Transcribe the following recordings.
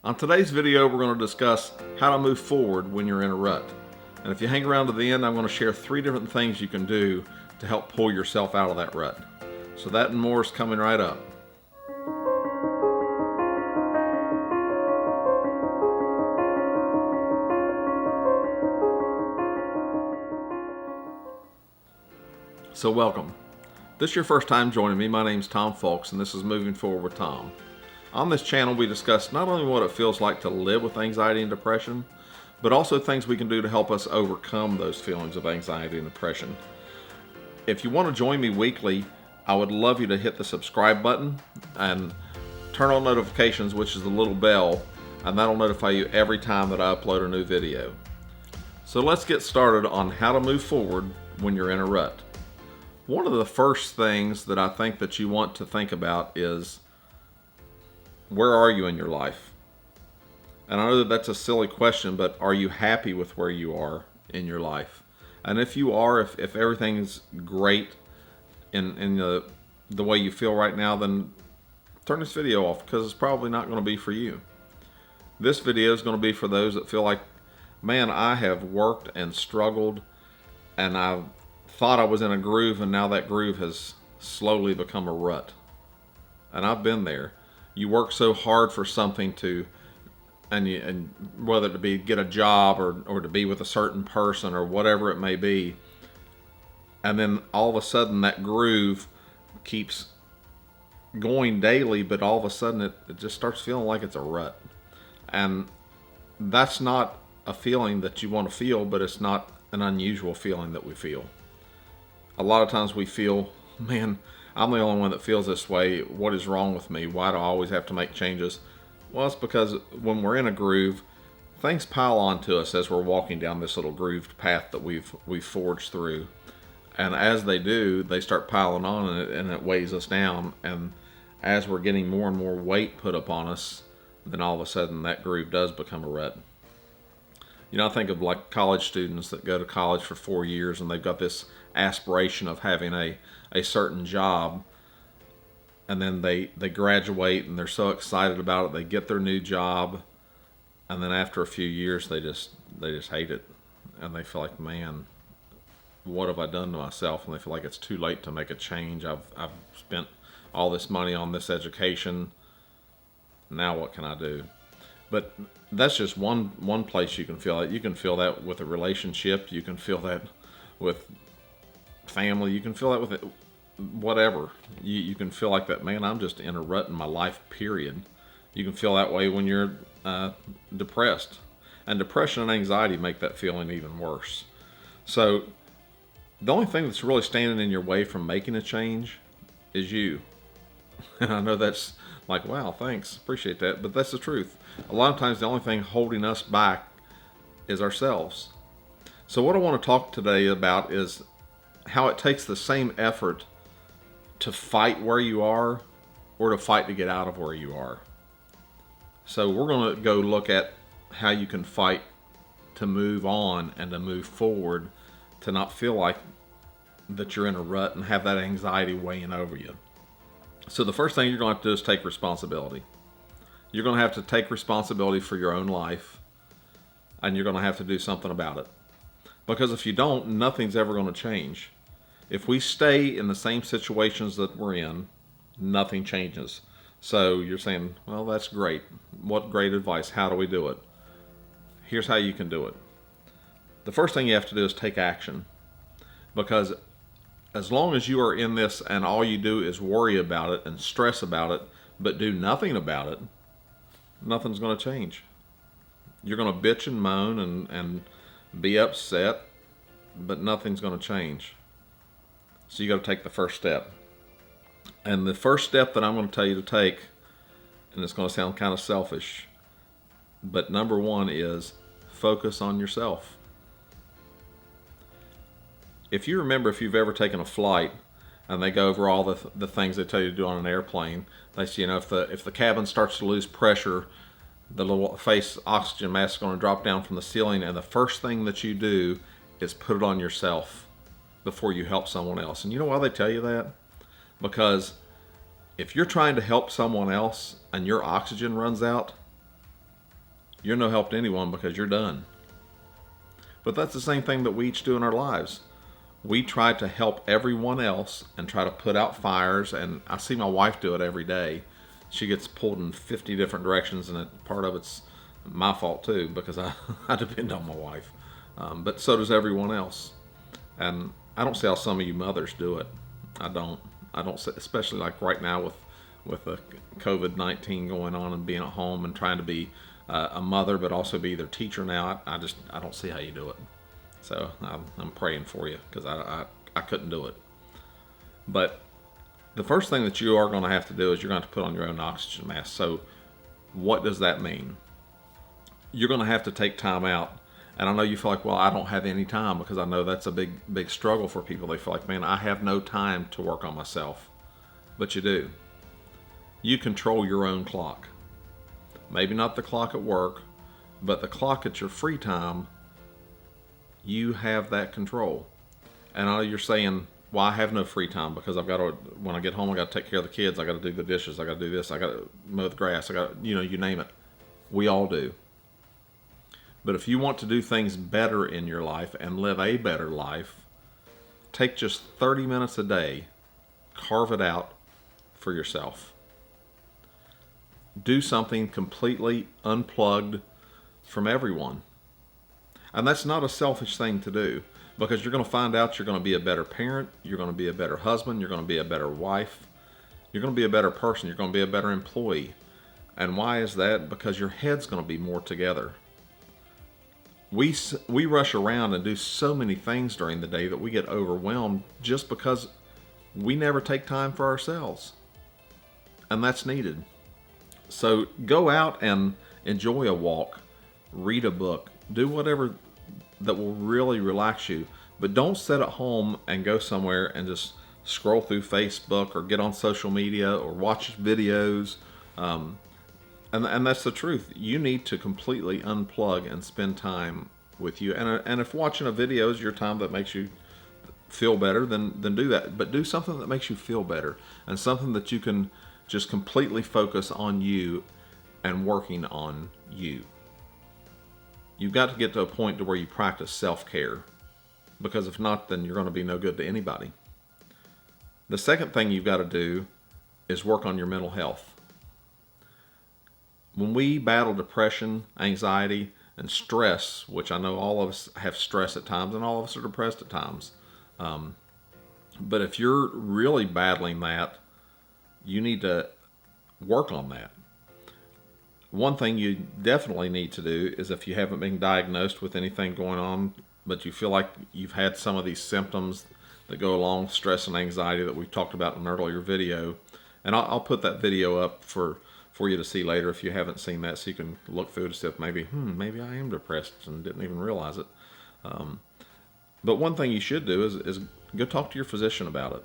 On today's video, we're going to discuss how to move forward when you're in a rut. And if you hang around to the end, I'm going to share 3 different things you can do to help pull yourself out of that rut. So that and more is coming right up. So welcome. If this is your first time joining me, my name's Tom Folks, and this is Moving Forward with Tom. On this channel, we discuss not only what it feels like to live with anxiety and depression, but also things we can do to help us overcome those feelings of anxiety and depression. If you want to join me weekly, I would love you to hit the subscribe button and turn on notifications, which is the little bell, and that'll notify you every time that I upload a new video. So let's get started on how to move forward when you're in a rut. One of the first things that I think that you want to think about is, where are you in your life? And I know that that's a silly question, but are you happy with where you are in your life? And if you are, if everything's great in the way you feel right now, then turn this video off, because it's probably not going to be for you. This video is going to be for those that feel like, man, I have worked and struggled, and I thought I was in a groove, and now that groove has slowly become a rut. And I've been there. You work so hard for something and whether to be get a job or to be with a certain person or whatever it may be, and then all of a sudden that groove keeps going daily, but all of a sudden it just starts feeling like it's a rut. And that's not a feeling that you want to feel, but it's not an unusual feeling that we feel. A lot of times we feel, man, I'm the only one that feels this way. What is wrong with me? Why do I always have to make changes? Well, it's because when we're in a groove, things pile on to us as we're walking down this little grooved path that we've forged through. And as they do, they start piling on, and it weighs us down. And as we're getting more and more weight put upon us, then all of a sudden that groove does become a rut. You know, I think of like college students that go to college for 4 years, and they've got this aspiration of having a certain job, and then they graduate and they're so excited about it. They get their new job, and then after a few years they just hate it, and they feel like, man, what have I done to myself? And they feel like it's too late to make a change. I've spent all this money on this education. Now what can I do? But that's just one place you can feel it. You can feel that with a relationship. You can feel that with family. You can feel that with it, whatever. You can feel like that, man, I'm just in a rut in my life, period. You can feel that way when you're depressed. And depression and anxiety make that feeling even worse. So the only thing that's really standing in your way from making a change is you. And I know that's like, wow, thanks, appreciate that, but that's the truth. A lot of times the only thing holding us back is ourselves. So what I want to talk today about is how it takes the same effort to fight where you are or to fight to get out of where you are. So we're going to go look at how you can fight to move on and to move forward, to not feel like that you're in a rut and have that anxiety weighing over you. So the first thing you're going to have to do is take responsibility. You're going to have to take responsibility for your own life, and you're going to have to do something about it. Because if you don't, nothing's ever going to change. If we stay in the same situations that we're in, nothing changes. So you're saying, well, that's great. What great advice. How do we do it? Here's how you can do it. The first thing you have to do is take action. Because as long as you are in this and all you do is worry about it and stress about it, but do nothing about it, nothing's going to change. You're going to bitch and moan and be upset, but nothing's going to change. So you got to take the first step. And the first step that I'm going to tell you to take, and it's going to sound kind of selfish, but number one is focus on yourself. If you remember, if you've ever taken a flight and they go over all the things they tell you to do on an airplane, they say, you know, if the cabin starts to lose pressure, the little face oxygen mask is going to drop down from the ceiling, and the first thing that you do is put it on yourself before you help someone else. And you know why they tell you that? Because if you're trying to help someone else and your oxygen runs out, you're no help to anyone because you're done. But that's the same thing that we each do in our lives. We try to help everyone else and try to put out fires, and I see my wife do it every day. She gets pulled in 50 different directions, and part of it's my fault too because I depend on my wife. But so does everyone else. And I don't see how some of you mothers do it. I don't. Especially like right now with the COVID-19 going on and being at home and trying to be a mother, but also be their teacher now. I don't see how you do it. So I'm praying for you because I couldn't do it. But the first thing that you are going to have to do is you're going to have to put on your own oxygen mask. So what does that mean? You're going to have to take time out. And I know you feel like, well, I don't have any time, because I know that's a big struggle for people. They feel like, man, I have no time to work on myself. But you do. You control your own clock. Maybe not the clock at work, but the clock at your free time, you have that control. And I know you're saying, well, I have no free time because I've got to, when I get home, I got to take care of the kids. I got to do the dishes. I got to do this. I got to mow the grass. I got to, you name it. We all do. But if you want to do things better in your life and live a better life, take just 30 minutes a day, carve it out for yourself. Do something completely unplugged from everyone. And that's not a selfish thing to do, because you're going to find out you're going to be a better parent, you're going to be a better husband, you're going to be a better wife, you're going to be a better person, you're going to be a better employee. And why is that? Because your head's going to be more together. We rush around and do so many things during the day that we get overwhelmed just because we never take time for ourselves. And that's needed. So go out and enjoy a walk, read a book, do whatever that will really relax you. But don't sit at home and go somewhere and just scroll through Facebook or get on social media or watch videos. And that's the truth. You need to completely unplug and spend time with you. And if watching a video is your time that makes you feel better, then do that. But do something that makes you feel better, and something that you can just completely focus on you and working on you. You've got to get to a point to where you practice self-care, because if not, then you're going to be no good to anybody. The second thing you've got to do is work on your mental health. When we battle depression, anxiety, and stress, which I know all of us have stress at times and all of us are depressed at times, but if you're really battling that, you need to work on that. One thing you definitely need to do is, if you haven't been diagnosed with anything going on, but you feel like you've had some of these symptoms that go along with stress and anxiety that we talked about in an earlier video, and I'll put that video up for you to see later if you haven't seen that, so you can look through to see if maybe I am depressed and didn't even realize it. But one thing you should do is go talk to your physician about it,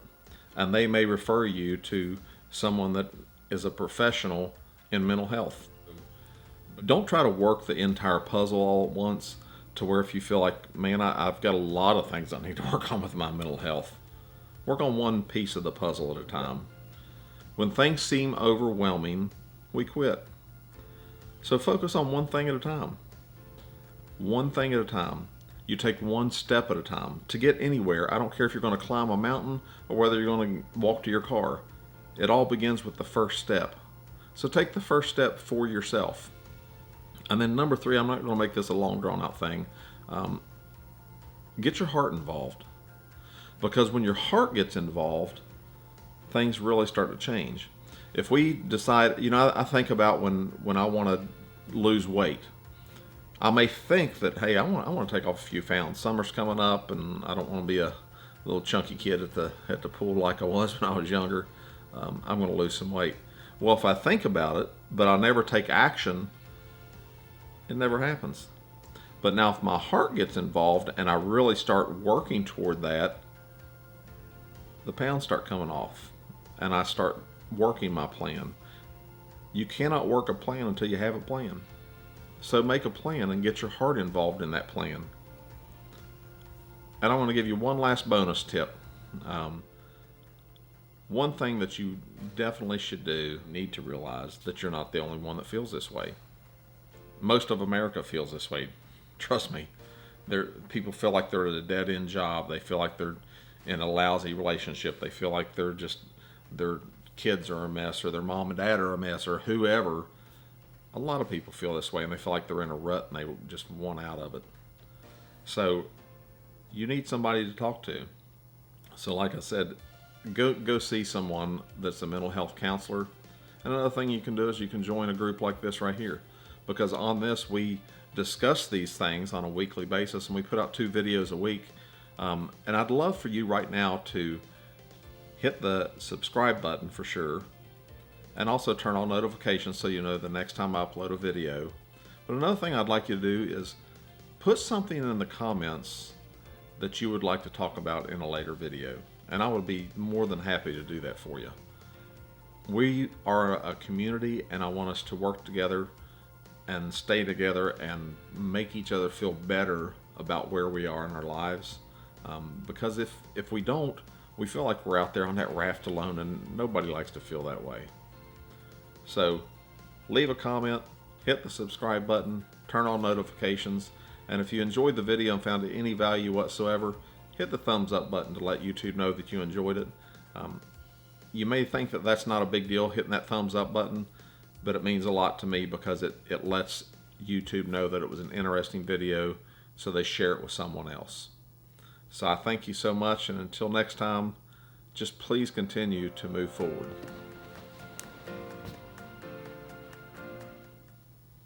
and they may refer you to someone that is a professional in mental health. Don't try to work the entire puzzle all at once, to where if you feel like, man, I've got a lot of things I need to work on with my mental health. Work on one piece of the puzzle at a time. When things seem overwhelming, we quit. So focus on one thing at a time. One thing at a time. You take one step at a time. To get anywhere, I don't care if you're going to climb a mountain or whether you're going to walk to your car. It all begins with the first step. So take the first step for yourself. And then number 3, I'm not going to make this a long drawn out thing. Get your heart involved. Because when your heart gets involved, things really start to change. If we decide, I think about when I want to lose weight. I may think that, hey, I want to take off a few pounds. Summer's coming up, and I don't want to be a little chunky kid at the pool like I was when I was younger. I'm going to lose some weight. Well, if I think about it, but I never take action, it never happens. But now if my heart gets involved and I really start working toward that, the pounds start coming off, and I start working my plan. You cannot work a plan until you have a plan. So make a plan and get your heart involved in that plan. And I want to give you one last bonus tip. One thing that you definitely should do, need to realize that you're not the only one that feels this way. most of America feels this way. Trust me. People feel like they're at a dead end job. They feel like they're in a lousy relationship. They feel like their kids are a mess, or their mom and dad are a mess, or whoever. A lot of people feel this way, and they feel like they're in a rut and they just want out of it. So you need somebody to talk to. So like I said, go see someone that's a mental health counselor. And another thing you can do is you can join a group like this right here, because on this we discuss these things on a weekly basis, and we put out 2 videos a week. And I'd love for you right now to hit the subscribe button for sure, and also turn on notifications so you know the next time I upload a video. But another thing I'd like you to do is put something in the comments that you would like to talk about in a later video, and I would be more than happy to do that for you. We are a community, and I want us to work together and stay together and make each other feel better about where we are in our lives. Because if we don't, we feel like we're out there on that raft alone, and nobody likes to feel that way. So leave a comment, hit the subscribe button, turn on notifications, and if you enjoyed the video and found any value whatsoever, hit the thumbs up button to let YouTube know that you enjoyed it. You may think that that's not a big deal, hitting that thumbs up button, but it means a lot to me, because it lets YouTube know that it was an interesting video, so they share it with someone else. So I thank you so much, and until next time, just please continue to move forward.